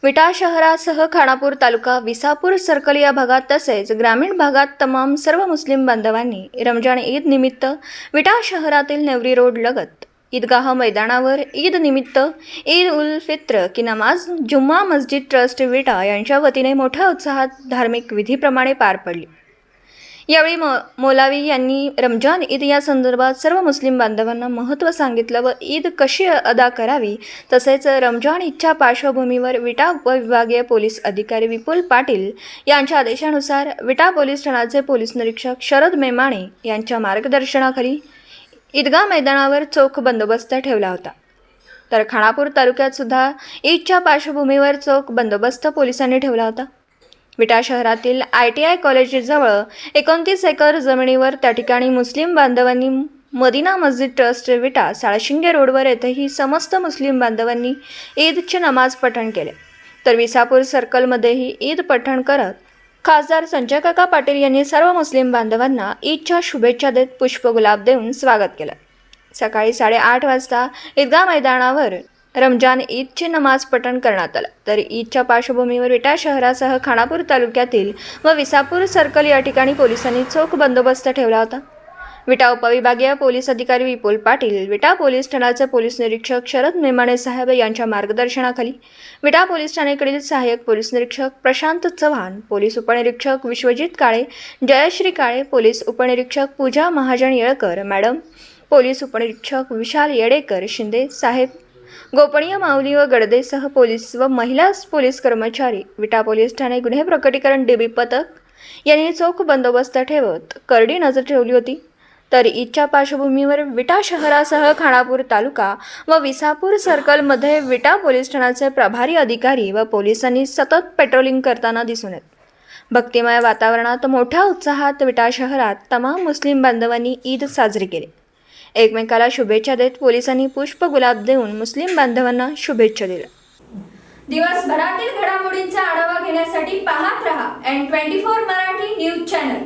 विटा शहरासह खानापूर तालुका, विसापूर सर्कल या भागात तसेच ग्रामीण भागात तमाम सर्व मुस्लिम बांधवांनी रमजान ईद निमित्त विटा शहरातील नेवरी रोड लगत ईदगाह मैदानावर ईद निमित्त ईद उल फित्र की नमाज जुम्मा मस्जिद ट्रस्ट विटा यांच्या वतीने मोठ्या उत्साहात धार्मिक विधीप्रमाणे पार पडली। यावेळी मौलावी यांनी रमजान ईद या संदर्भात सर्व मुस्लिम बांधवांना महत्त्व सांगितलं व ईद कशी अदा करावी तसेच रमजान ईदच्या पार्श्वभूमीवर विटा उपविभागीय पोलीस अधिकारी विपुल पाटील यांच्या आदेशानुसार विटा पोलीस ठाण्याचे पोलीस निरीक्षक शरद मेमाणे यांच्या मार्गदर्शनाखाली ईदगाह मैदानावर चोख बंदोबस्त ठेवला होता। तर खानापूर तालुक्यात सुद्धा ईदच्या पार्श्वभूमीवर चोख बंदोबस्त पोलिसांनी ठेवला होता। विटा शहरातील ITI कॉलेजजवळ 29 एकर जमिनीवर त्या ठिकाणी मुस्लिम बांधवांनी मदिना मस्जिद ट्रस्ट विटा साळशिंगे रोडवर येथेही समस्त मुस्लिम बांधवांनी ईदची नमाज पठण केले। तर विसापूर सर्कलमध्येही ईद पठण करत खासदार संजय काका पाटील यांनी सर्व मुस्लिम बांधवांना ईदच्या शुभेच्छा देत पुष्पगुलाब देऊन स्वागत केलं। सकाळी 8:30 वाजता ईदगाह मैदानावर रमजान ईदची नमाज पठण करण्यात आलं। तर ईदच्या पार्श्वभूमीवर विटा शहरासह खानापूर तालुक्यातील व विसापूर सर्कल या ठिकाणी पोलिसांनी चोख बंदोबस्त ठेवला होता। विटा उपविभागीय पोलीस अधिकारी विपुल पाटील, विटा पोलीस ठाण्याचे पोलीस निरीक्षक शरद मेमाणे साहेब यांच्या मार्गदर्शनाखाली विटा पोलीस ठाण्याकडील सहाय्यक पोलीस निरीक्षक प्रशांत चव्हाण, पोलीस उपनिरीक्षक विश्वजित काळे, जयश्री काळे, पोलीस उपनिरीक्षक पूजा महाजन येळकर मॅडम, पोलीस उपनिरीक्षक विशाल येडेकर शिंदे साहेब, गोपनीय माऊली व गडदेसह पोलीस व महिला पोलीस कर्मचारी, विटा पोलीस ठाणे गुन्हे प्रकटीकरण DB पथक यांनी चोख बंदोबस्त ठेवत करडी नजर ठेवली होती। तर ईदच्या पार्श्वभूमीवर विटा शहरासह खानापूर तालुका व विसापूर सर्कलमध्ये विटा पोलीस ठाण्याचे प्रभारी अधिकारी व पोलिसांनी सतत पेट्रोलिंग करताना दिसून येत। भक्तिमय वातावरणात मोठ्या उत्साहात विटा शहरात तमाम मुस्लिम बांधवांनी ईद साजरी केली। एकमेकाला शुभेच्छा देत पोलिसांनी पुष्प गुलाब देऊन मुस्लिम बांधवांना शुभेच्छा दिल्या। दिवसभरातील घडामोडींचा आढावा घेण्यासाठी पाहत रहा N24 मराठी न्यूज चॅनल।